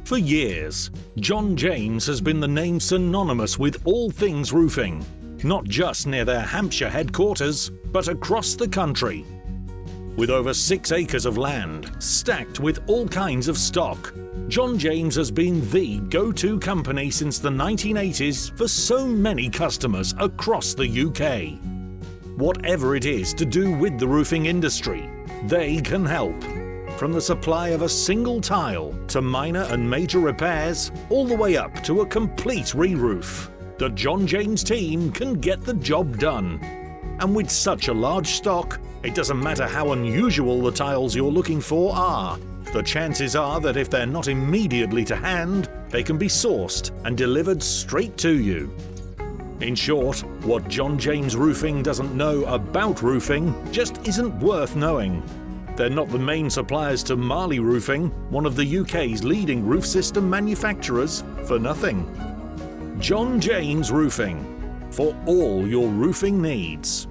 For years, John James has been the name synonymous with all things roofing, not just near their Hampshire headquarters, but across the country. With over 6 acres of land, stacked with all kinds of stock, John James has been the go-to company since the 1980s for so many customers across the UK. Whatever it is to do with the roofing industry, they can help. From the supply of a single tile to minor and major repairs, all the way up to a complete re-roof, the John James team can get the job done. And with such a large stock, it doesn't matter how unusual the tiles you're looking for are. The chances are that if they're not immediately to hand, they can be sourced and delivered straight to you. In short, what John James Roofing doesn't know about roofing just isn't worth knowing. They're not the main suppliers to Marley Roofing, one of the UK's leading roof system manufacturers, for nothing. John James Roofing, for all your roofing needs.